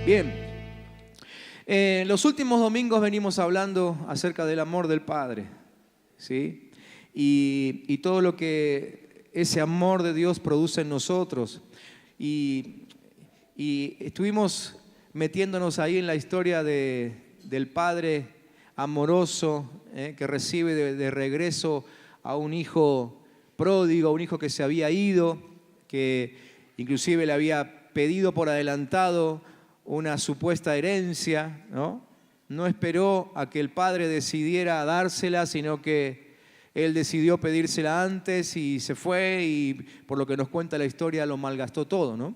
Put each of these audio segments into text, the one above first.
Bien, los últimos domingos venimos hablando acerca del amor del Padre, ¿sí? Y todo lo que ese amor de Dios produce en nosotros. Y estuvimos metiéndonos ahí en la historia del Padre amoroso, que recibe de regreso a un hijo pródigo, a un hijo que se había ido, que inclusive le había pedido por adelantado una supuesta herencia, ¿no? No esperó a que el padre decidiera dársela, sino que él decidió pedírsela antes y se fue, y por lo que nos cuenta la historia lo malgastó todo, ¿no?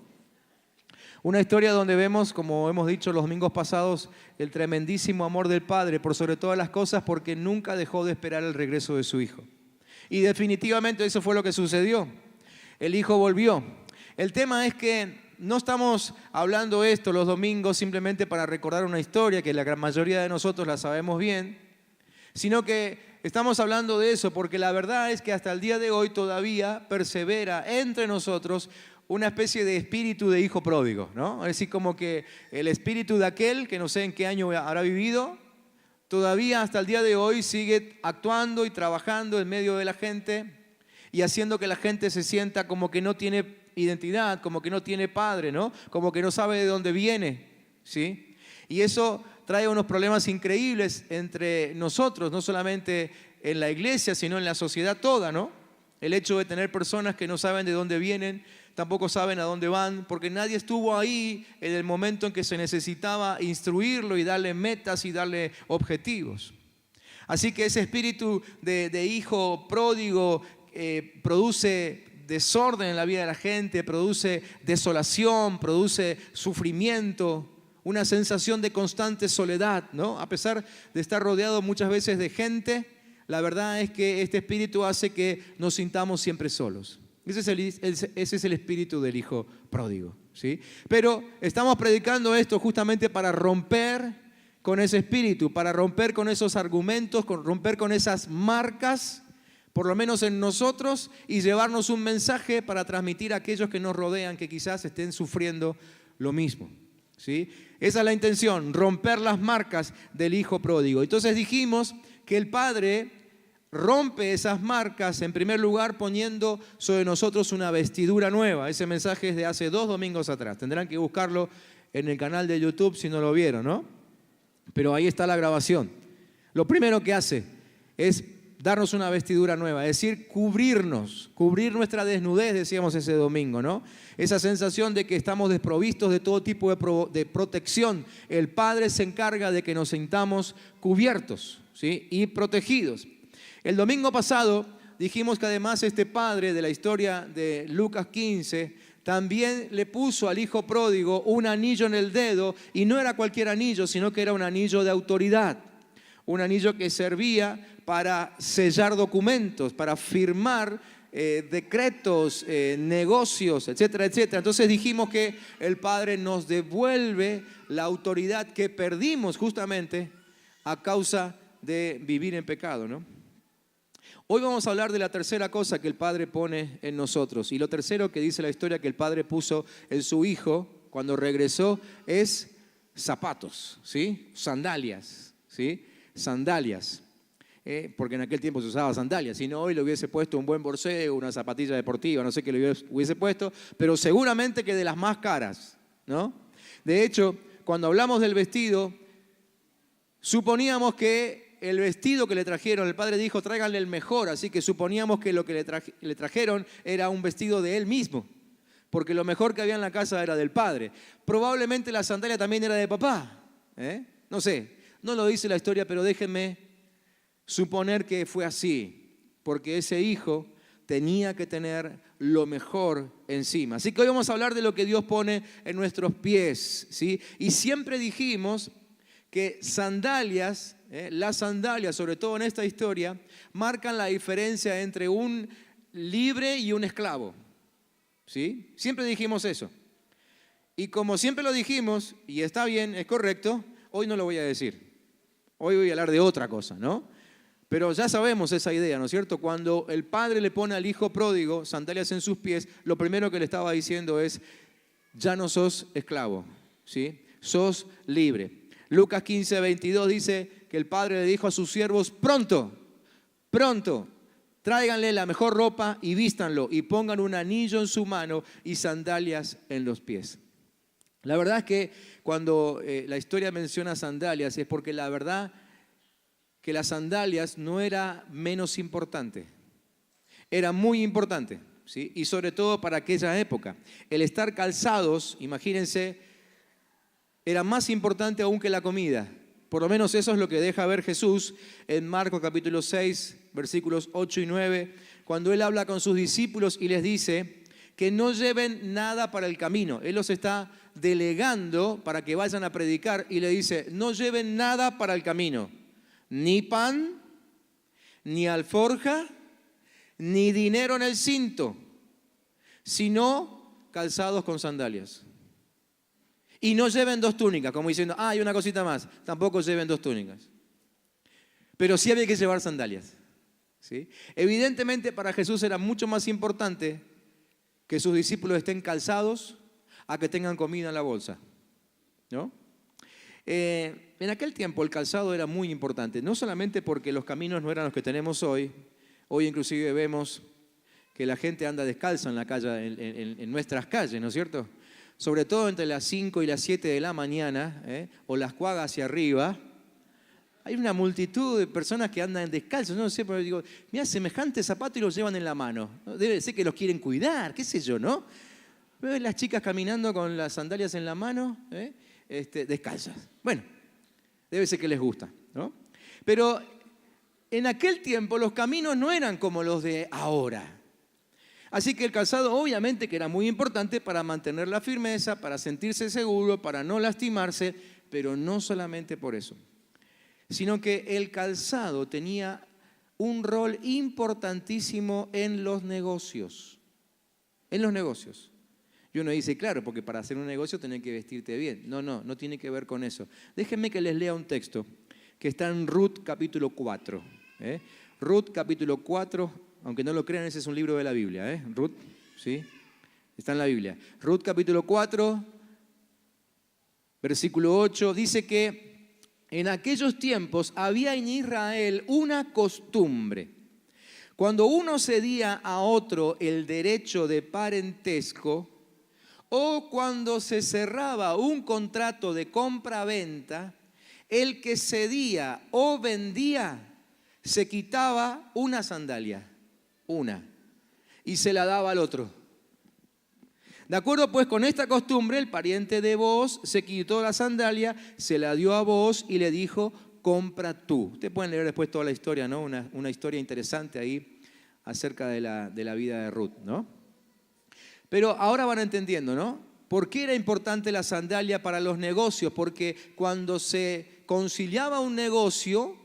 Una historia donde vemos, como hemos dicho los domingos pasados, el tremendísimo amor del Padre por sobre todas las cosas, porque nunca dejó de esperar el regreso de su hijo. Y definitivamente eso fue lo que sucedió. El hijo volvió. El tema es que no estamos hablando esto los domingos simplemente para recordar una historia que la gran mayoría de nosotros la sabemos bien, sino que estamos hablando de eso porque la verdad es que hasta el día de hoy todavía persevera entre nosotros una especie de espíritu de hijo pródigo, ¿no? Es decir, como que el espíritu de aquel que no sé en qué año habrá vivido, todavía hasta el día de hoy sigue actuando y trabajando en medio de la gente y haciendo que la gente se sienta como que no tiene identidad, como que no tiene padre, ¿no? Como que no sabe de dónde viene, ¿sí? Y eso trae unos problemas increíbles entre nosotros, no solamente en la iglesia, sino en la sociedad toda, ¿no? El hecho de tener personas que no saben de dónde vienen, tampoco saben a dónde van, porque nadie estuvo ahí en el momento en que se necesitaba instruirlo y darle metas y darle objetivos. Así que ese espíritu de hijo pródigo produce desorden en la vida de la gente, produce desolación, produce sufrimiento, una sensación de constante soledad, ¿no? A pesar de estar rodeado muchas veces de gente, la verdad es que este espíritu hace que nos sintamos siempre solos. Ese es el espíritu del hijo pródigo, ¿sí? Pero estamos predicando esto justamente para romper con ese espíritu, para romper con esos argumentos, romper con esas marcas, por lo menos en nosotros, y llevarnos un mensaje para transmitir a aquellos que nos rodean, que quizás estén sufriendo lo mismo, ¿sí? Esa es la intención, romper las marcas del hijo pródigo. Entonces dijimos que el Padre rompe esas marcas, en primer lugar, poniendo sobre nosotros una vestidura nueva. Ese mensaje es de hace 2 domingos atrás. Tendrán que buscarlo en el canal de YouTube si no lo vieron, ¿no? Pero ahí está la grabación. Lo primero que hace es darnos una vestidura nueva, es decir, cubrirnos, cubrir nuestra desnudez, decíamos ese domingo, ¿no? Esa sensación de que estamos desprovistos de todo tipo de protección. El Padre se encarga de que nos sintamos cubiertos, ¿sí? Y protegidos. El domingo pasado dijimos que además este Padre de la historia de Lucas 15 también le puso al hijo pródigo un anillo en el dedo, y no era cualquier anillo, sino que era un anillo de autoridad, un anillo que servía para sellar documentos, para firmar decretos, negocios, etcétera, etcétera. Entonces dijimos que el Padre nos devuelve la autoridad que perdimos justamente a causa de vivir en pecado, ¿no? Hoy vamos a hablar de la tercera cosa que el Padre pone en nosotros. Y lo tercero que dice la historia que el Padre puso en su hijo cuando regresó es zapatos, ¿sí? Sandalias, ¿sí? Sandalias. Porque en aquel tiempo se usaba sandalias, si no hoy le hubiese puesto un buen borseo, una zapatilla deportiva, no sé qué le hubiese puesto, pero seguramente que de las más caras, ¿no? De hecho, cuando hablamos del vestido, suponíamos que el vestido que le trajeron, el Padre dijo, tráiganle el mejor, así que suponíamos que lo que le trajeron era un vestido de él mismo, porque lo mejor que había en la casa era del Padre. Probablemente la sandalia también era de papá, no sé, no lo dice la historia, pero déjenme suponer que fue así, porque ese hijo tenía que tener lo mejor encima. Así que hoy vamos a hablar de lo que Dios pone en nuestros pies, ¿sí? Y siempre dijimos que sandalias, las sandalias, sobre todo en esta historia, marcan la diferencia entre un libre y un esclavo, ¿sí? Siempre dijimos eso. Y como siempre lo dijimos, y está bien, es correcto, hoy no lo voy a decir. Hoy voy a hablar de otra cosa, ¿no? Pero ya sabemos esa idea, ¿no es cierto? Cuando el Padre le pone al hijo pródigo sandalias en sus pies, lo primero que le estaba diciendo es, ya no sos esclavo, ¿sí? sos libre. Lucas 15:22 dice que el padre le dijo a sus siervos, pronto, pronto, tráiganle la mejor ropa y vístanlo y pongan un anillo en su mano y sandalias en los pies. La verdad es que cuando la historia menciona sandalias es porque la verdad que las sandalias no era menos importante, era muy importante, ¿sí? Y sobre todo para aquella época. El estar calzados, imagínense, era más importante aún que la comida. Por lo menos eso es lo que deja ver Jesús en Marcos capítulo 6, versículos 8 y 9, cuando Él habla con sus discípulos y les dice que no lleven nada para el camino. Él los está delegando para que vayan a predicar y le dice, no lleven nada para el camino, ni pan, ni alforja, ni dinero en el cinto, sino calzados con sandalias. Y no lleven 2 túnicas, como diciendo, hay una cosita más, tampoco lleven 2 túnicas. Pero sí había que llevar sandalias, ¿sí? Evidentemente para Jesús era mucho más importante que sus discípulos estén calzados a que tengan comida en la bolsa, ¿no? En aquel tiempo el calzado era muy importante, no solamente porque los caminos no eran los que tenemos hoy. Hoy inclusive vemos que la gente anda descalza en la calle, en nuestras calles, ¿no es cierto? Sobre todo entre las 5 y las 7 de la mañana, o las cuagas hacia arriba, hay una multitud de personas que andan descalzos. No sé, pero digo, mira, semejante zapato y los llevan en la mano. Debe ser que los quieren cuidar, qué sé yo, ¿no? Veo las chicas caminando con las sandalias en la mano, descalzas. Bueno, debe ser que les gusta, ¿no? Pero en aquel tiempo los caminos no eran como los de ahora. Así que el calzado obviamente que era muy importante para mantener la firmeza, para sentirse seguro, para no lastimarse, pero no solamente por eso, sino que el calzado tenía un rol importantísimo en los negocios. En los negocios. Y uno dice, claro, porque para hacer un negocio tenés que vestirte bien. No tiene que ver con eso. Déjenme que les lea un texto que está en Ruth capítulo 4. Ruth capítulo 4. Aunque no lo crean, ese es un libro de la Biblia, Ruth, ¿sí? Está en la Biblia. Ruth capítulo 4, versículo 8, dice que en aquellos tiempos había en Israel una costumbre. Cuando uno cedía a otro el derecho de parentesco o cuando se cerraba un contrato de compra-venta, el que cedía o vendía se quitaba una sandalia. Y se la daba al otro. De acuerdo pues con esta costumbre, el pariente de Booz se quitó la sandalia, se la dio a Booz y le dijo, compra tú. Ustedes pueden leer después toda la historia, ¿no? Una historia interesante ahí acerca de la vida de Ruth, ¿no? Pero ahora van entendiendo, ¿no? ¿Por qué era importante la sandalia para los negocios? Porque cuando se conciliaba un negocio,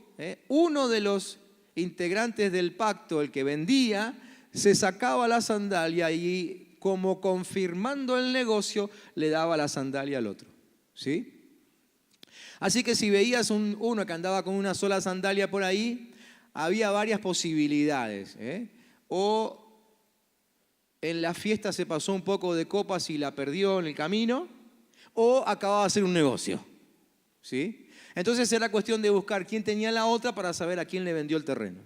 uno de los integrantes del pacto, el que vendía, se sacaba la sandalia y como confirmando el negocio, le daba la sandalia al otro, ¿sí? Así que si veías uno que andaba con una sola sandalia por ahí, había varias posibilidades, O en la fiesta se pasó un poco de copas y la perdió en el camino, o acababa de hacer un negocio, ¿sí? Entonces era cuestión de buscar quién tenía la otra para saber a quién le vendió el terreno.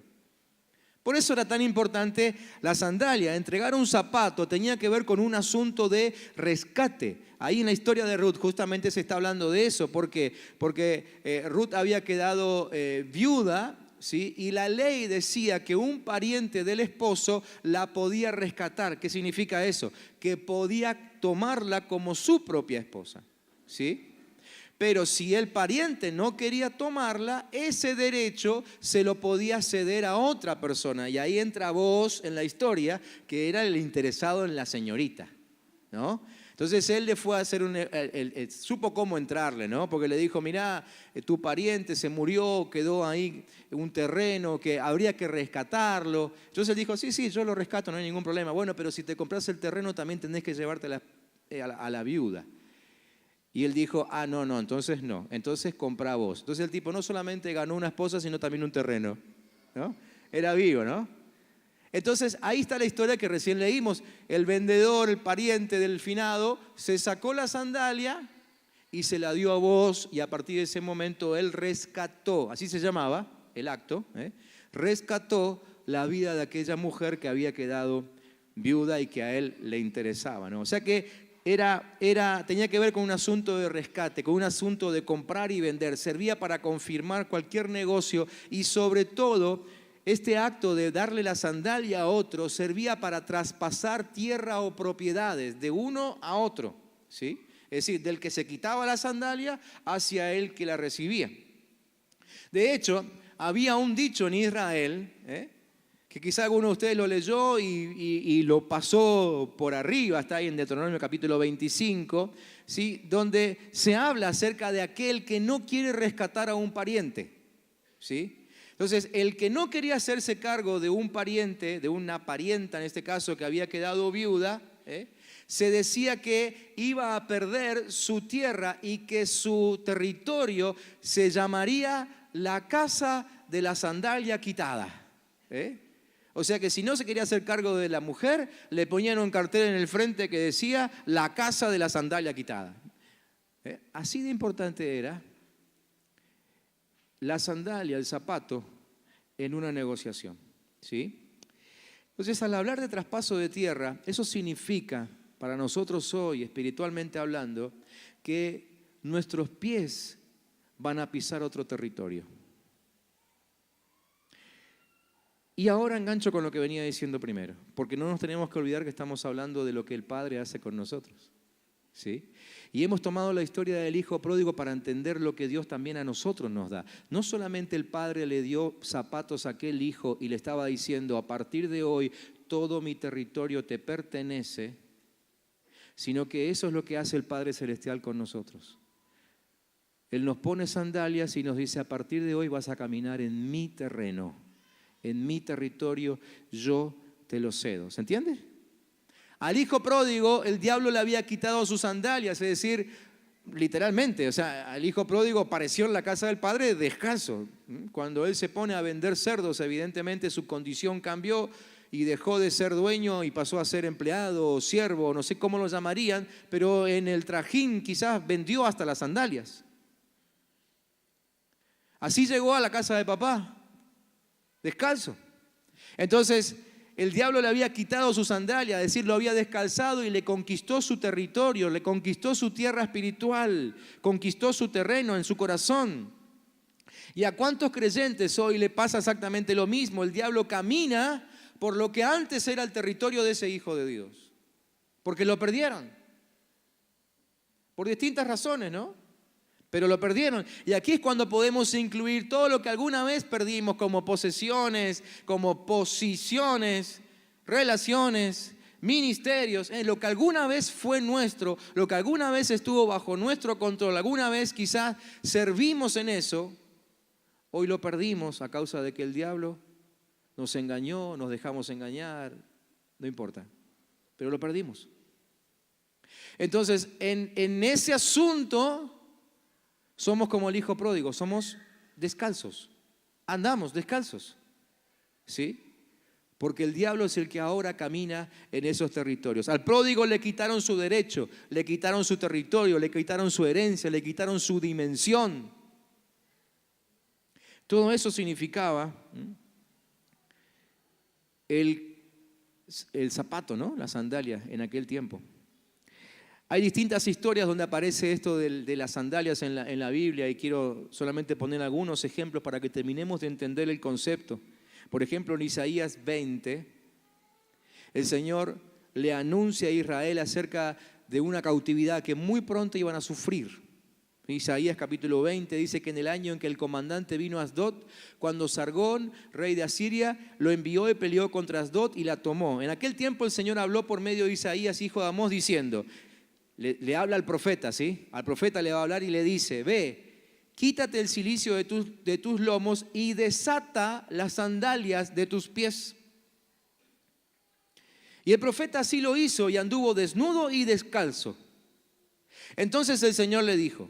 Por eso era tan importante la sandalia. Entregar un zapato tenía que ver con un asunto de rescate. Ahí en la historia de Ruth justamente se está hablando de eso. ¿Por qué? Porque Ruth había quedado viuda, ¿sí? Y la ley decía que un pariente del esposo la podía rescatar. ¿Qué significa eso? Que podía tomarla como su propia esposa, ¿sí? Pero si el pariente no quería tomarla, ese derecho se lo podía ceder a otra persona. Y ahí entra Booz en la historia, que era el interesado en la señorita, ¿no? Entonces él le fue a hacer supo cómo entrarle, ¿no? Porque le dijo, mirá, tu pariente se murió, quedó ahí un terreno que habría que rescatarlo. Entonces él dijo, sí, yo lo rescato, no hay ningún problema. Bueno, pero si te compras el terreno también tenés que llevártela a la viuda. Y él dijo, no, entonces compra vos. Entonces el tipo no solamente ganó una esposa, sino también un terreno, ¿no? Era vivo, ¿no? Entonces ahí está la historia que recién leímos. El vendedor, el pariente del finado, se sacó la sandalia y se la dio a vos, y a partir de ese momento él rescató, así se llamaba el acto, rescató la vida de aquella mujer que había quedado viuda y que a él le interesaba, ¿no? O sea que tenía que ver con un asunto de rescate, con un asunto de comprar y vender, servía para confirmar cualquier negocio y sobre todo este acto de darle la sandalia a otro servía para traspasar tierra o propiedades de uno a otro, ¿sí? Es decir, del que se quitaba la sandalia hacia el que la recibía. De hecho, había un dicho en Israel, que quizá alguno de ustedes lo leyó y lo pasó por arriba, está ahí en Deuteronomio capítulo 25, ¿sí? Donde se habla acerca de aquel que no quiere rescatar a un pariente, ¿sí? Entonces, el que no quería hacerse cargo de un pariente, de una parienta en este caso que había quedado viuda, se decía que iba a perder su tierra y que su territorio se llamaría la casa de la sandalia quitada. O sea que si no se quería hacer cargo de la mujer, le ponían un cartel en el frente que decía la casa de la sandalia quitada. Así de importante era la sandalia, el zapato, en una negociación, ¿sí? Entonces, al hablar de traspaso de tierra, eso significa para nosotros hoy, espiritualmente hablando, que nuestros pies van a pisar otro territorio. Y ahora engancho con lo que venía diciendo primero, porque no nos tenemos que olvidar que estamos hablando de lo que el Padre hace con nosotros, ¿sí? Y hemos tomado la historia del hijo pródigo para entender lo que Dios también a nosotros nos da. No solamente el Padre le dio zapatos a aquel hijo y le estaba diciendo, a partir de hoy todo mi territorio te pertenece, sino que eso es lo que hace el Padre Celestial con nosotros. Él nos pone sandalias y nos dice, a partir de hoy vas a caminar en mi terreno, en mi territorio, yo te lo cedo. ¿Se entiende? Al hijo pródigo el diablo le había quitado sus sandalias, es decir, literalmente, o sea, al hijo pródigo apareció en la casa del padre descalzo. Cuando él se pone a vender cerdos, evidentemente su condición cambió y dejó de ser dueño y pasó a ser empleado o siervo, no sé cómo lo llamarían, pero en el trajín quizás vendió hasta las sandalias. Así llegó a la casa de papá, descalzo. Entonces, el diablo le había quitado su sandalia, es decir, lo había descalzado y le conquistó su territorio, le conquistó su tierra espiritual, conquistó su terreno en su corazón. ¿Y a cuántos creyentes hoy le pasa exactamente lo mismo? El diablo camina por lo que antes era el territorio de ese hijo de Dios, porque lo perdieron, por distintas razones, ¿no? Pero lo perdieron. Y aquí es cuando podemos incluir todo lo que alguna vez perdimos como posesiones, como posiciones, relaciones, ministerios, lo que alguna vez fue nuestro, lo que alguna vez estuvo bajo nuestro control, alguna vez quizás servimos en eso, hoy lo perdimos a causa de que el diablo nos engañó, nos dejamos engañar, no importa, pero lo perdimos. Entonces, en ese asunto somos como el hijo pródigo, somos descalzos, andamos descalzos, ¿sí? Porque el diablo es el que ahora camina en esos territorios. Al pródigo le quitaron su derecho, le quitaron su territorio, le quitaron su herencia, le quitaron su dimensión. Todo eso significaba el zapato, ¿no? La sandalia en aquel tiempo. Hay distintas historias donde aparece esto de las sandalias en la Biblia y quiero solamente poner algunos ejemplos para que terminemos de entender el concepto. Por ejemplo, en Isaías 20, el Señor le anuncia a Israel acerca de una cautividad que muy pronto iban a sufrir. Isaías capítulo 20 dice que en el año en que el comandante vino a Asdod, cuando Sargón, rey de Asiria, lo envió y peleó contra Asdod y la tomó. En aquel tiempo el Señor habló por medio de Isaías, hijo de Amós, diciendo... Le habla al profeta, ¿sí? Al profeta le va a hablar y le dice, ve, quítate el cilicio de tus lomos y desata las sandalias de tus pies. Y el profeta así lo hizo y anduvo desnudo y descalzo. Entonces el Señor le dijo,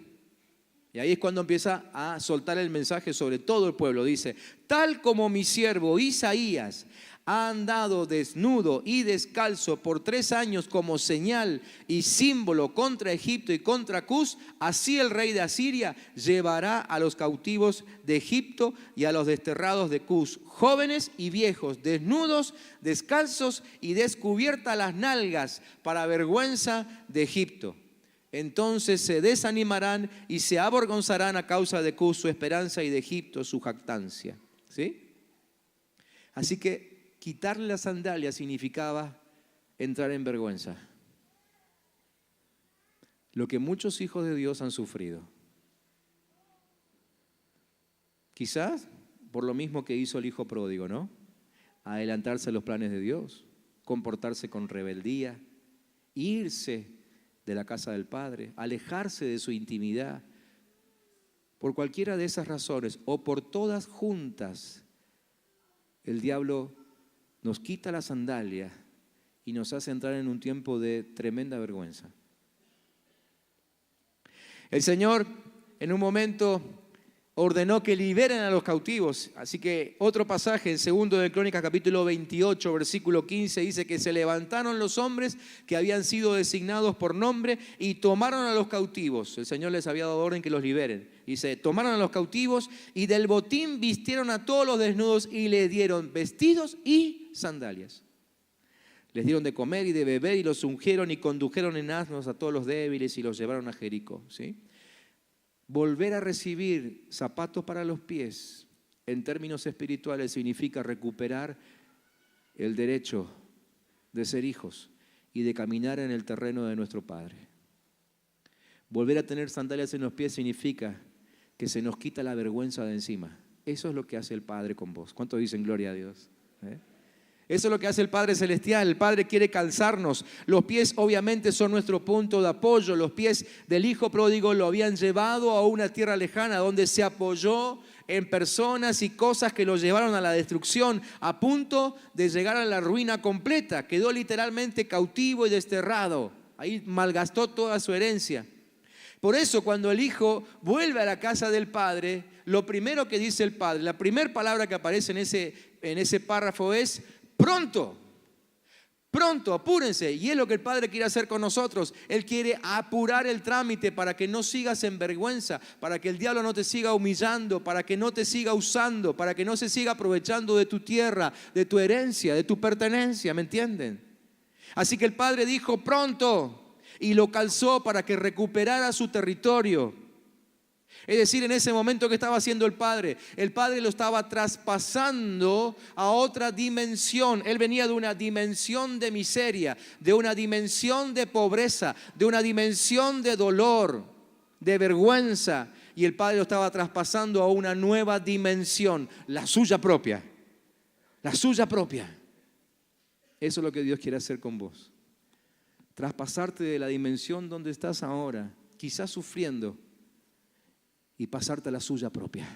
y ahí es cuando empieza a soltar el mensaje sobre todo el pueblo, dice, tal como mi siervo Isaías ha andado desnudo y descalzo por 3 años como señal y símbolo contra Egipto y contra Cus, así el rey de Asiria llevará a los cautivos de Egipto y a los desterrados de Cus, jóvenes y viejos, desnudos, descalzos y descubiertas las nalgas, para vergüenza de Egipto. Entonces se desanimarán y se avergonzarán a causa de Cus, su esperanza, y de Egipto, su jactancia. ¿Sí? Así que quitarle las sandalias significaba entrar en vergüenza. Lo que muchos hijos de Dios han sufrido. Quizás por lo mismo que hizo el hijo pródigo, ¿no? Adelantarse a los planes de Dios, comportarse con rebeldía, irse de la casa del Padre, alejarse de su intimidad. Por cualquiera de esas razones o por todas juntas, el diablo nos quita la sandalia y nos hace entrar en un tiempo de tremenda vergüenza. El Señor en un momento ordenó que liberen a los cautivos. Así que otro pasaje en 2 de Crónicas capítulo 28 versículo 15 dice que se levantaron los hombres que habían sido designados por nombre y tomaron a los cautivos. El Señor les había dado orden que los liberen. Dice, tomaron a los cautivos y del botín vistieron a todos los desnudos y les dieron vestidos y sandalias. Les dieron de comer y de beber y los ungieron y condujeron en asnos a todos los débiles y los llevaron a Jericó. ¿Sí? Volver a recibir zapatos para los pies, en términos espirituales, significa recuperar el derecho de ser hijos y de caminar en el terreno de nuestro Padre. Volver a tener sandalias en los pies significa que se nos quita la vergüenza de encima. Eso es lo que hace el Padre con vos. ¿Cuántos dicen gloria a Dios? Eso es lo que hace el Padre Celestial. El Padre quiere calzarnos. Los pies obviamente son nuestro punto de apoyo. Los pies del hijo pródigo lo habían llevado a una tierra lejana donde se apoyó en personas y cosas que lo llevaron a la destrucción, a punto de llegar a la ruina completa. Quedó literalmente cautivo y desterrado. Ahí malgastó toda su herencia. Por eso cuando el hijo vuelve a la casa del Padre, lo primero que dice el Padre, la primera palabra que aparece en ese párrafo es: pronto, pronto, apúrense. Y es lo que el Padre quiere hacer con nosotros. Él quiere apurar el trámite para que no sigas en vergüenza, para que el diablo no te siga humillando, para que no te siga usando, para que no se siga aprovechando de tu tierra, de tu herencia, de tu pertenencia, ¿me entienden? Así que el Padre dijo pronto y lo calzó para que recuperara su territorio. Es decir, en ese momento que estaba haciendo el Padre lo estaba traspasando a otra dimensión. Él venía de una dimensión de miseria, de una dimensión de pobreza, de una dimensión de dolor, de vergüenza. Y el Padre lo estaba traspasando a una nueva dimensión, la suya propia. La suya propia. Eso es lo que Dios quiere hacer con vos. Traspasarte de la dimensión donde estás ahora, quizás sufriendo, y pasarte a la suya propia.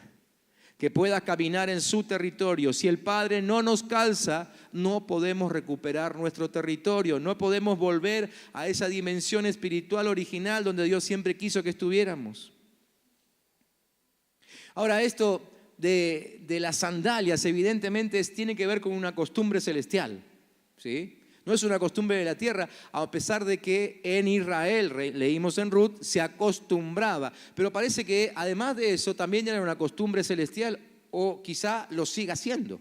Que puedas caminar en su territorio. Si el Padre no nos calza, no podemos recuperar nuestro territorio. No podemos volver a esa dimensión espiritual original donde Dios siempre quiso que estuviéramos. Ahora, esto de las sandalias evidentemente tiene que ver con una costumbre celestial, ¿sí? No es una costumbre de la tierra, a pesar de que en Israel, leímos en Ruth, se acostumbraba. Pero parece que además de eso también era una costumbre celestial, o quizá lo siga siendo,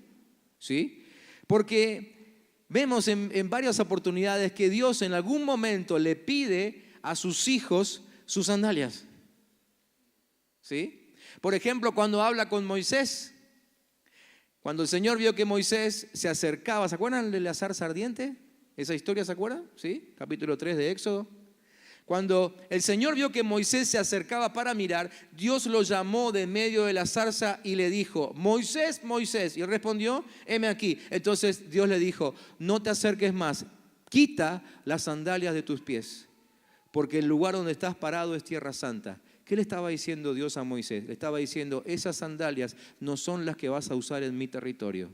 ¿sí? Porque vemos en varias oportunidades que Dios en algún momento le pide a sus hijos sus sandalias, ¿sí? Por ejemplo, cuando habla con Moisés, cuando el Señor vio que Moisés se acercaba, ¿se acuerdan de la zarza ardiente? ¿Esa historia se acuerdan? ¿Sí? Capítulo 3 de Éxodo. Cuando el Señor vio que Moisés se acercaba para mirar, Dios lo llamó de medio de la zarza y le dijo: Moisés, Moisés. Y él respondió: heme aquí. Entonces Dios le dijo: no te acerques más, quita las sandalias de tus pies, porque el lugar donde estás parado es tierra santa. ¿Qué le estaba diciendo Dios a Moisés? Le estaba diciendo: esas sandalias no son las que vas a usar en mi territorio.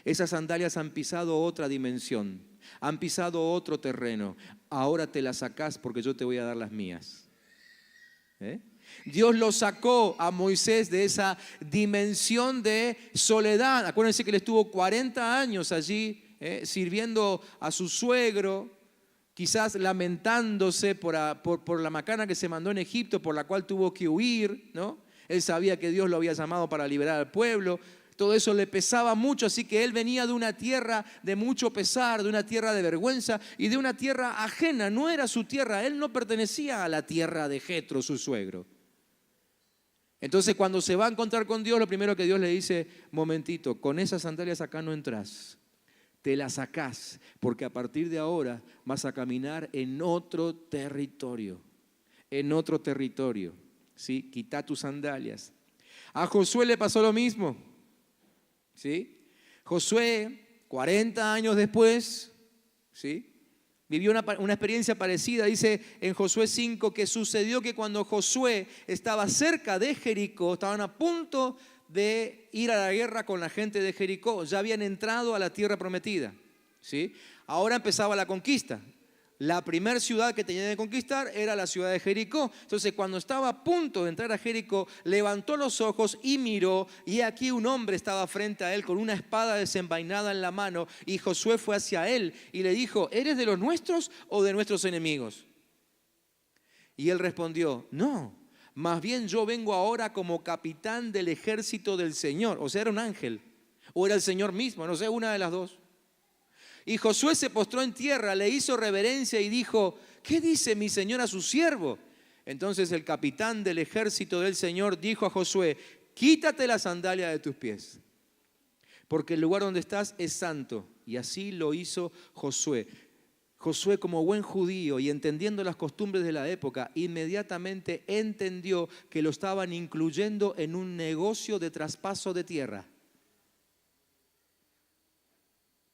Esas sandalias han pisado otra dimensión, han pisado otro terreno. Ahora te las sacás porque yo te voy a dar las mías. Dios lo sacó a Moisés de esa dimensión de soledad. Acuérdense que él estuvo 40 años allí sirviendo a su suegro, quizás lamentándose por la macana que se mandó en Egipto, por la cual tuvo que huir, ¿no? Él sabía que Dios lo había llamado para liberar al pueblo. Todo eso le pesaba mucho, así que él venía de una tierra de mucho pesar, de una tierra de vergüenza y de una tierra ajena. No era su tierra, él no pertenecía a la tierra de Jetro, su suegro. Entonces cuando se va a encontrar con Dios, lo primero que Dios le dice: momentito, con esas sandalias acá no entras, te las sacás, porque a partir de ahora vas a caminar en otro territorio, ¿sí? Quita tus sandalias. A Josué le pasó lo mismo, ¿sí? Josué, 40 años después, ¿sí?, vivió una experiencia parecida. Dice en Josué 5 que sucedió que cuando Josué estaba cerca de Jericó, estaban a punto de ir a la guerra con la gente de Jericó, ya habían entrado a la tierra prometida, ¿sí? Ahora empezaba la conquista. La primera ciudad que tenían que conquistar era la ciudad de Jericó. Entonces, cuando estaba a punto de entrar a Jericó, levantó los ojos y miró, y aquí un hombre estaba frente a él con una espada desenvainada en la mano, y Josué fue hacia él y le dijo: ¿eres de los nuestros o de nuestros enemigos? Y él respondió: no, más bien yo vengo ahora como capitán del ejército del Señor. O sea, era un ángel, o era el Señor mismo, no sé, una de las dos. Y Josué se postró en tierra, le hizo reverencia y dijo: ¿qué dice mi señor a su siervo? Entonces el capitán del ejército del Señor dijo a Josué: quítate la sandalia de tus pies, porque el lugar donde estás es santo. Y así lo hizo Josué. Josué, como buen judío y entendiendo las costumbres de la época, inmediatamente entendió que lo estaban incluyendo en un negocio de traspaso de tierra.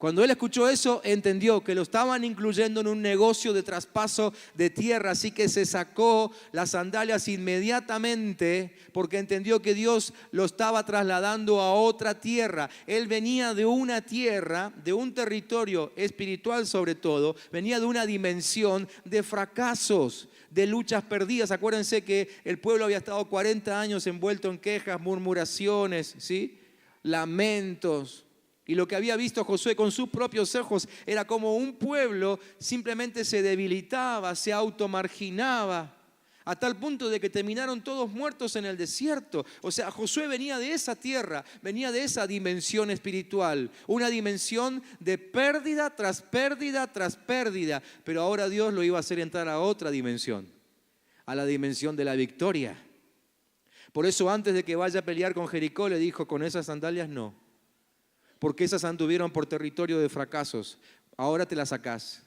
Cuando él escuchó eso, entendió que lo estaban incluyendo en un negocio de traspaso de tierra, así que se sacó las sandalias inmediatamente porque entendió que Dios lo estaba trasladando a otra tierra. Él venía de una tierra, de un territorio espiritual sobre todo, venía de una dimensión de fracasos, de luchas perdidas. Acuérdense que el pueblo había estado 40 años envuelto en quejas, murmuraciones, ¿sí?, lamentos. Y lo que había visto Josué con sus propios ojos era como un pueblo simplemente se debilitaba, se automarginaba, a tal punto de que terminaron todos muertos en el desierto. O sea, Josué venía de esa tierra, venía de esa dimensión espiritual, una dimensión de pérdida tras pérdida tras pérdida. Pero ahora Dios lo iba a hacer entrar a otra dimensión, a la dimensión de la victoria. Por eso antes de que vaya a pelear con Jericó le dijo: con esas sandalias no, porque esas anduvieron por territorio de fracasos, ahora te las sacás.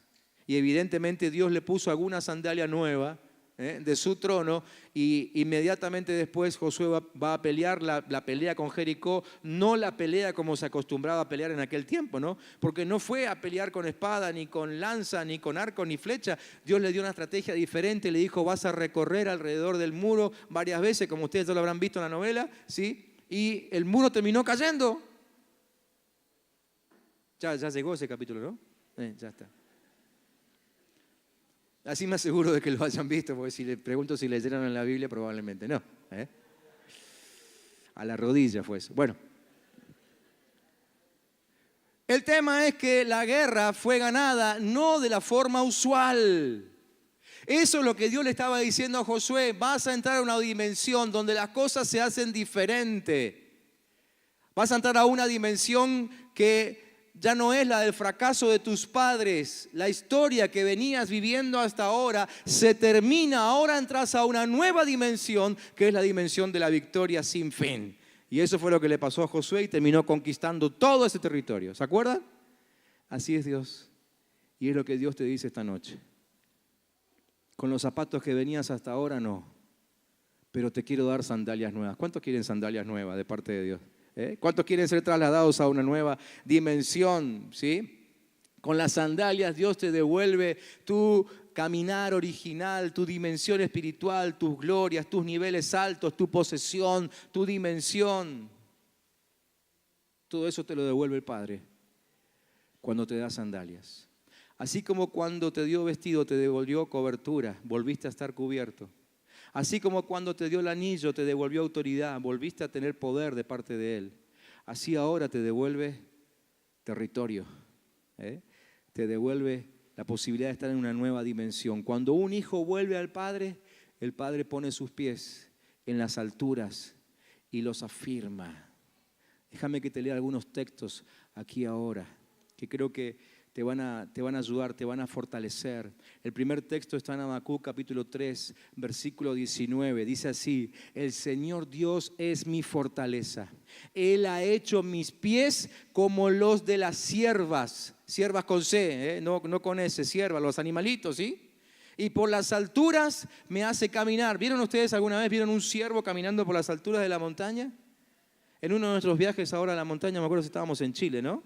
Y evidentemente Dios le puso alguna sandalia nueva de su trono, y inmediatamente después Josué va a pelear la pelea con Jericó, no la pelea como se acostumbraba a pelear en aquel tiempo, ¿no? Porque no fue a pelear con espada, ni con lanza, ni con arco, ni flecha. Dios le dio una estrategia diferente, le dijo: vas a recorrer alrededor del muro varias veces, como ustedes ya lo habrán visto en la novela, ¿sí? Y el muro terminó cayendo. Ya llegó ese capítulo, ¿no? Ya está. Así me aseguro de que lo hayan visto, porque si les pregunto si leyeron en la Biblia, probablemente no. A la rodilla fue eso. Bueno, el tema es que la guerra fue ganada no de la forma usual. Eso es lo que Dios le estaba diciendo a Josué: vas a entrar a una dimensión donde las cosas se hacen diferente. Vas a entrar a una dimensión que ya no es la del fracaso de tus padres. La historia que venías viviendo hasta ahora se termina. Ahora entras a una nueva dimensión, que es la dimensión de la victoria sin fin. Y eso fue lo que le pasó a Josué y terminó conquistando todo ese territorio. ¿Se acuerdan? Así es Dios. Y es lo que Dios te dice esta noche. Con los zapatos que venías hasta ahora, no. Pero te quiero dar sandalias nuevas. ¿Cuántos quieren sandalias nuevas de parte de Dios? ¿Cuántos quieren ser trasladados a una nueva dimensión? ¿Sí? Con las sandalias Dios te devuelve tu caminar original, tu dimensión espiritual, tus glorias, tus niveles altos, tu posesión, tu dimensión. Todo eso te lo devuelve el Padre cuando te da sandalias. Así como cuando te dio vestido te devolvió cobertura, volviste a estar cubierto. Así como cuando te dio el anillo te devolvió autoridad, volviste a tener poder de parte de Él. Así ahora te devuelve territorio, ¿eh? Te devuelve la posibilidad de estar en una nueva dimensión. Cuando un hijo vuelve al Padre, el Padre pone sus pies en las alturas y los afirma. Déjame que te lea algunos textos aquí ahora, que creo que te van a ayudar, te van a fortalecer. El primer texto está en Habacuc capítulo 3, versículo 19. Dice así: el Señor Dios es mi fortaleza. Él ha hecho mis pies como los de las ciervas. Ciervas con C, no con S, ciervas, los animalitos, ¿sí? Y por las alturas me hace caminar. ¿Vieron ustedes alguna vez, vieron un ciervo caminando por las alturas de la montaña? En uno de nuestros viajes ahora a la montaña, me acuerdo si estábamos en Chile, ¿no?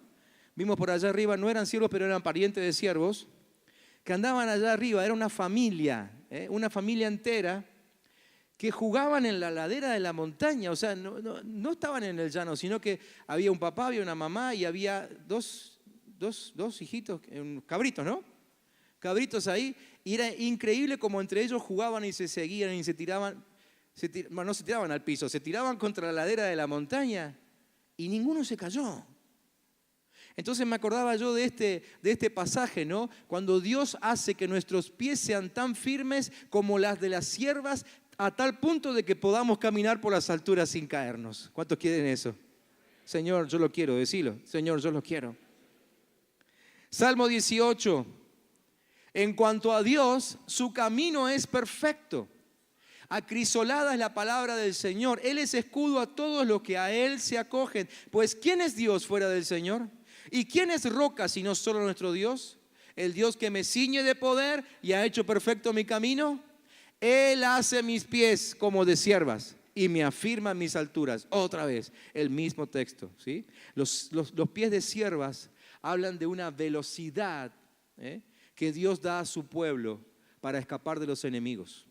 Vimos por allá arriba, no eran ciervos, pero eran parientes de ciervos, que andaban allá arriba, era una familia entera, que jugaban en la ladera de la montaña. O sea, no estaban en el llano, sino que había un papá, había una mamá y había dos hijitos, cabritos, ¿no? Cabritos ahí, y era increíble como entre ellos jugaban y se seguían y se tiraban, no se tiraban al piso, se tiraban contra la ladera de la montaña y ninguno se cayó. Entonces me acordaba yo de este pasaje, ¿no? Cuando Dios hace que nuestros pies sean tan firmes como las de las ciervas, a tal punto de que podamos caminar por las alturas sin caernos. ¿Cuántos quieren eso? Señor, yo lo quiero, decilo. Señor, yo lo quiero. Salmo 18. En cuanto a Dios, su camino es perfecto. Acrisolada es la palabra del Señor. Él es escudo a todos los que a Él se acogen. Pues ¿quién es Dios fuera del Señor? ¿Y quién es roca sino solo nuestro Dios? El Dios que me ciñe de poder y ha hecho perfecto mi camino. Él hace mis pies como de ciervas y me afirma en mis alturas. Otra vez, el mismo texto, ¿sí? Los pies de ciervas hablan de una velocidad, que Dios da a su pueblo para escapar de los enemigos.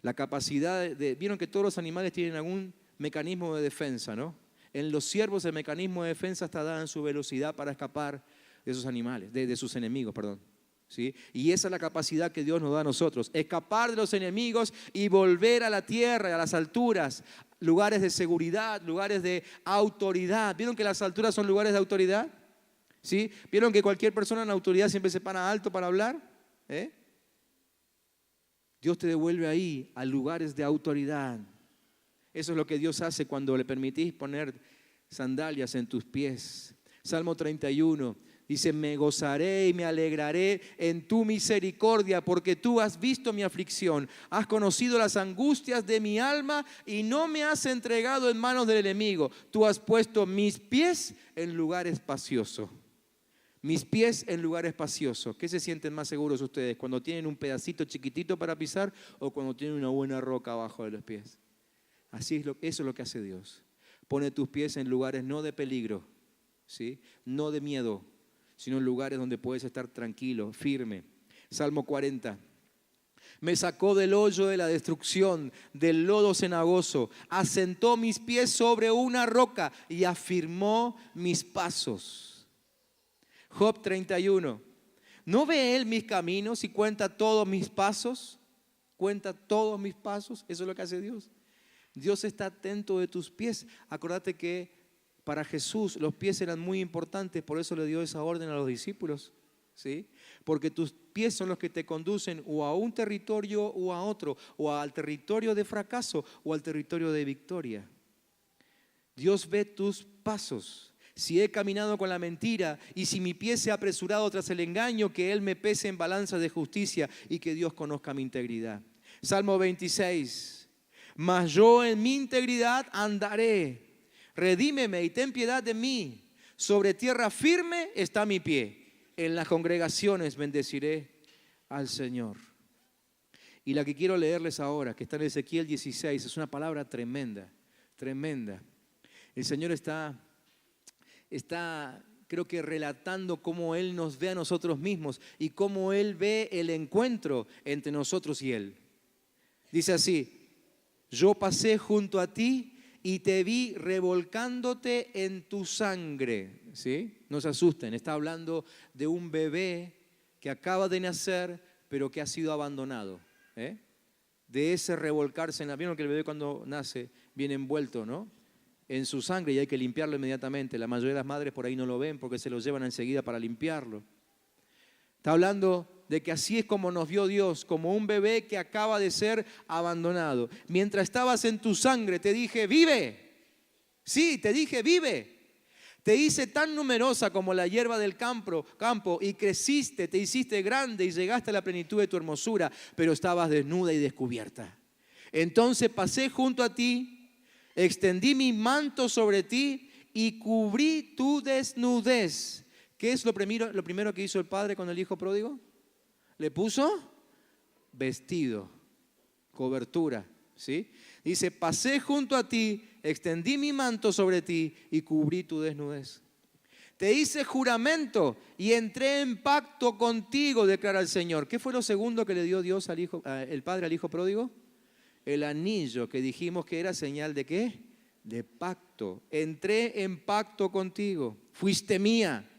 La capacidad vieron que todos los animales tienen algún mecanismo de defensa, ¿no? En los ciervos el mecanismo de defensa está dado en su velocidad para escapar de esos animales, de sus enemigos, perdón. ¿Sí? Y esa es la capacidad que Dios nos da a nosotros, escapar de los enemigos y volver a la tierra, a las alturas, lugares de seguridad, lugares de autoridad. ¿Vieron que las alturas son lugares de autoridad? ¿Sí? ¿Vieron que cualquier persona en autoridad siempre se para alto para hablar? Dios te devuelve ahí a lugares de autoridad. Eso es lo que Dios hace cuando le permitís poner sandalias en tus pies. Salmo 31 dice: me gozaré y me alegraré en tu misericordia, porque tú has visto mi aflicción, has conocido las angustias de mi alma y no me has entregado en manos del enemigo. Tú has puesto mis pies en lugar espacioso. Mis pies en lugar espacioso. ¿Qué se sienten más seguros ustedes? ¿Cuando tienen un pedacito chiquitito para pisar o cuando tienen una buena roca abajo de los pies? Eso es lo que hace Dios. Pone tus pies en lugares no de peligro, ¿sí? No de miedo, sino en lugares donde puedes estar tranquilo, firme. Salmo 40. Me sacó del hoyo de la destrucción, del lodo cenagoso, asentó mis pies sobre una roca y afirmó mis pasos. Job 31. ¿No ve Él mis caminos y cuenta todos mis pasos? Cuenta todos mis pasos. Eso es lo que hace Dios. Dios está atento de tus pies. Acuérdate que para Jesús los pies eran muy importantes, por eso le dio esa orden a los discípulos, ¿sí? Porque tus pies son los que te conducen o a un territorio o a otro, o al territorio de fracaso o al territorio de victoria. Dios ve tus pasos. Si he caminado con la mentira y si mi pie se ha apresurado tras el engaño, que Él me pese en balanza de justicia y que Dios conozca mi integridad. Salmo 26. Mas yo en mi integridad andaré. Redímeme y ten piedad de mí. Sobre tierra firme está mi pie. En las congregaciones bendeciré al Señor. Y la que quiero leerles ahora, que está en Ezequiel 16, es una palabra tremenda, tremenda. El Señor está creo que relatando cómo Él nos ve a nosotros mismos y cómo Él ve el encuentro entre nosotros y Él. Dice así: yo pasé junto a ti y te vi revolcándote en tu sangre. ¿Sí? No se asusten, está hablando de un bebé que acaba de nacer, pero que ha sido abandonado. de ese revolcarse en la... ¿Vieron que el bebé cuando nace viene envuelto, ¿no?, en su sangre y hay que limpiarlo inmediatamente? La mayoría de las madres por ahí no lo ven porque se lo llevan enseguida para limpiarlo. Está hablando de que así es como nos vio Dios, como un bebé que acaba de ser abandonado. Mientras estabas en tu sangre te dije, vive. Sí, te dije, vive. Te hice tan numerosa como la hierba del campo y creciste, te hiciste grande y llegaste a la plenitud de tu hermosura, pero estabas desnuda y descubierta. Entonces pasé junto a ti, extendí mi manto sobre ti y cubrí tu desnudez. ¿Qué es lo primero que hizo el padre con el hijo pródigo? Le puso vestido, cobertura, ¿sí? Dice, pasé junto a ti, extendí mi manto sobre ti y cubrí tu desnudez. Te hice juramento y entré en pacto contigo, declara el Señor. ¿Qué fue lo segundo que le dio Dios al hijo, el padre al hijo pródigo? El anillo, que dijimos que era señal de ¿qué? De pacto. Entré en pacto contigo, fuiste mía.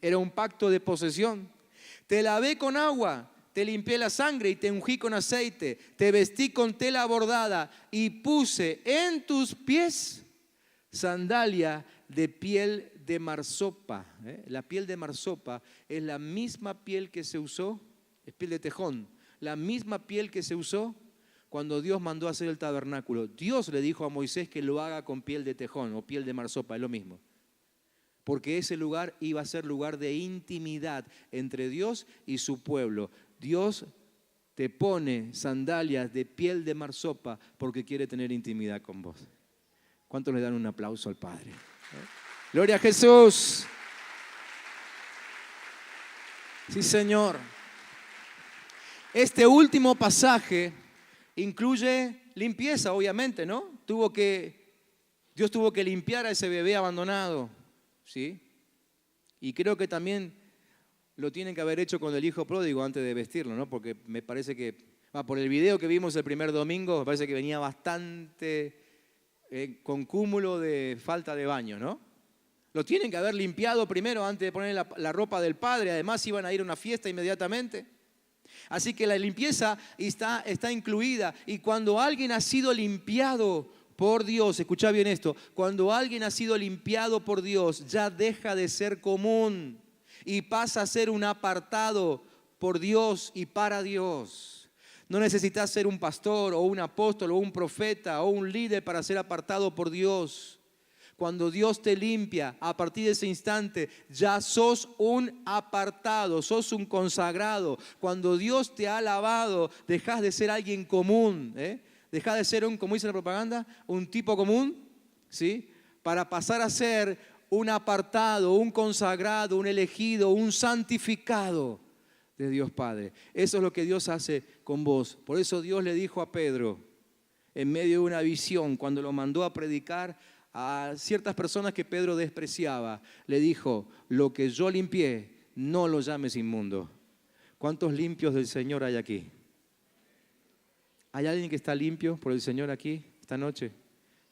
Era un pacto de posesión. Te lavé con agua, te limpié la sangre y te ungí con aceite. Te vestí con tela bordada y puse en tus pies sandalia de piel de marsopa. La piel de marsopa es la misma piel que se usó, es piel de tejón, la misma piel que se usó cuando Dios mandó a hacer el tabernáculo. Dios le dijo a Moisés que lo haga con piel de tejón o piel de marsopa, es lo mismo. Porque ese lugar iba a ser lugar de intimidad entre Dios y su pueblo. Dios te pone sandalias de piel de marsopa porque quiere tener intimidad con vos. ¿Cuántos le dan un aplauso al Padre? Gloria a Jesús. Sí, Señor. Este último pasaje incluye limpieza, obviamente, ¿no? Dios tuvo que limpiar a ese bebé abandonado. ¿Sí? Y creo que también lo tienen que haber hecho con el hijo pródigo antes de vestirlo, ¿no? Porque me parece que, por el video que vimos el primer domingo, me parece que venía bastante con cúmulo de falta de baño, ¿no? Lo tienen que haber limpiado primero antes de poner la ropa del padre, además iban a ir a una fiesta inmediatamente. Así que la limpieza está incluida, y cuando alguien ha sido limpiado por Dios, escucha bien esto, cuando alguien ha sido limpiado por Dios, ya deja de ser común y pasa a ser un apartado por Dios y para Dios. No necesitas ser un pastor o un apóstol o un profeta o un líder para ser apartado por Dios. Cuando Dios te limpia, a partir de ese instante ya sos un apartado, sos un consagrado. Cuando Dios te ha lavado, dejas de ser alguien común, Deja de ser como dice la propaganda, un tipo común, ¿sí? Para pasar a ser un apartado, un consagrado, un elegido, un santificado de Dios Padre. Eso es lo que Dios hace con vos. Por eso Dios le dijo a Pedro, en medio de una visión, cuando lo mandó a predicar a ciertas personas que Pedro despreciaba, le dijo, lo que yo limpié, no lo llames inmundo. ¿Cuántos limpios del Señor hay aquí? ¿Hay alguien que está limpio por el Señor aquí esta noche?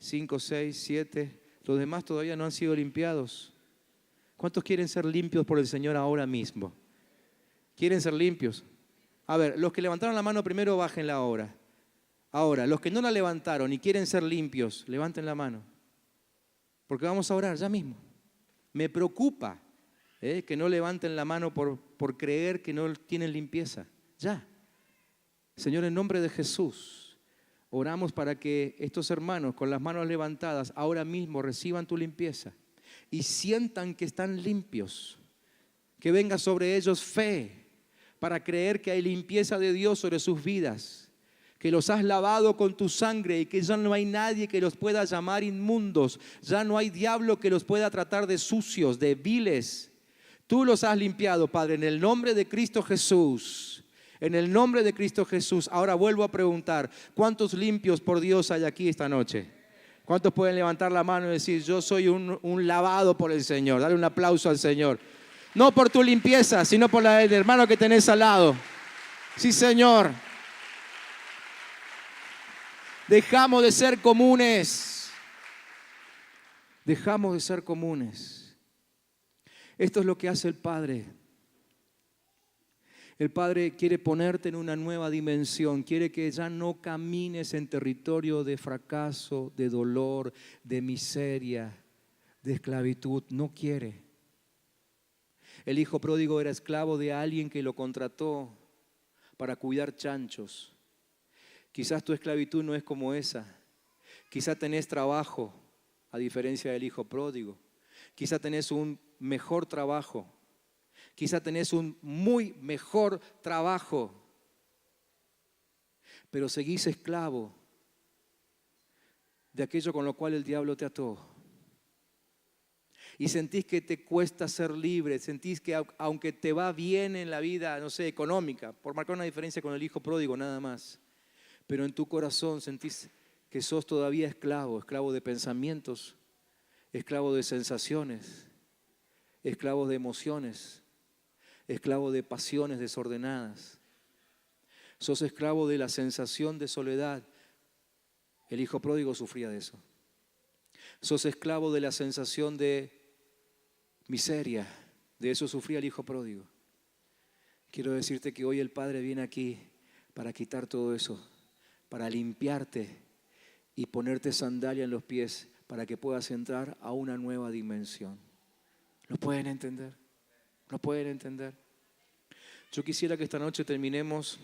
5, 6, 7. Los demás todavía no han sido limpiados. ¿Cuántos quieren ser limpios por el Señor ahora mismo? ¿Quieren ser limpios? A ver, los que levantaron la mano primero, bájenla ahora. Ahora, los que no la levantaron y quieren ser limpios, levanten la mano. Porque vamos a orar ya mismo. Me preocupa que no levanten la mano por creer que no tienen limpieza. Ya. Señor, en nombre de Jesús, oramos para que estos hermanos con las manos levantadas ahora mismo reciban tu limpieza y sientan que están limpios, que venga sobre ellos fe para creer que hay limpieza de Dios sobre sus vidas, que los has lavado con tu sangre y que ya no hay nadie que los pueda llamar inmundos, ya no hay diablo que los pueda tratar de sucios, de viles. Tú los has limpiado, Padre, en el nombre de Cristo Jesús. En el nombre de Cristo Jesús. Ahora vuelvo a preguntar, ¿cuántos limpios por Dios hay aquí esta noche? ¿Cuántos pueden levantar la mano y decir, yo soy un lavado por el Señor? Dale un aplauso al Señor. No por tu limpieza, sino por la del hermano que tenés al lado. Sí, Señor. Dejamos de ser comunes. Dejamos de ser comunes. Esto es lo que hace el Padre. El Padre quiere ponerte en una nueva dimensión, quiere que ya no camines en territorio de fracaso, de dolor, de miseria, de esclavitud. No quiere. El hijo pródigo era esclavo de alguien que lo contrató para cuidar chanchos. Quizás tu esclavitud no es como esa. Quizás tenés trabajo, a diferencia del hijo pródigo. Quizás tenés un mejor trabajo. Quizás tenés un muy mejor trabajo. Pero seguís esclavo de aquello con lo cual el diablo te ató. Y sentís que te cuesta ser libre, sentís que aunque te va bien en la vida, no sé, económica, por marcar una diferencia con el hijo pródigo nada más, pero en tu corazón sentís que sos todavía esclavo, esclavo de pensamientos, esclavo de sensaciones, esclavo de emociones, esclavo de pasiones desordenadas. Sos esclavo de la sensación de soledad. El hijo pródigo sufría de eso. Sos esclavo de la sensación de miseria. De eso sufría el hijo pródigo. Quiero decirte que hoy el Padre viene aquí para quitar todo eso, para limpiarte y ponerte sandalia en los pies para que puedas entrar a una nueva dimensión. ¿Lo pueden entender? ¿Lo pueden entender? Yo quisiera que esta noche terminemos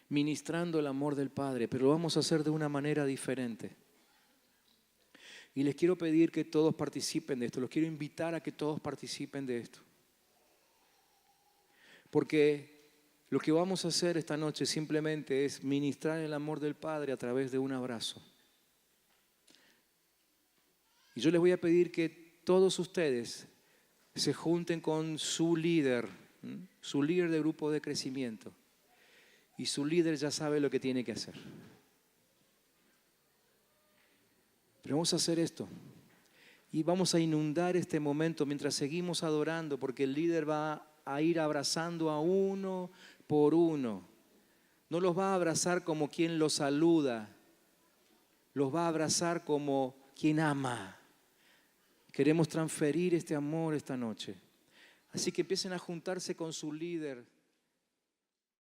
ministrando el amor del Padre, pero lo vamos a hacer de una manera diferente. Y les quiero pedir que todos participen de esto, los quiero invitar a que todos participen de esto. Porque lo que vamos a hacer esta noche simplemente es ministrar el amor del Padre a través de un abrazo. Y yo les voy a pedir que todos ustedes se junten con su líder de grupo de crecimiento. Y su líder ya sabe lo que tiene que hacer. Pero vamos a hacer esto. Y vamos a inundar este momento mientras seguimos adorando, porque el líder va a ir abrazando a uno por uno. No los va a abrazar como quien los saluda. Los va a abrazar como quien ama. Queremos transferir este amor esta noche. Así que empiecen a juntarse con su líder.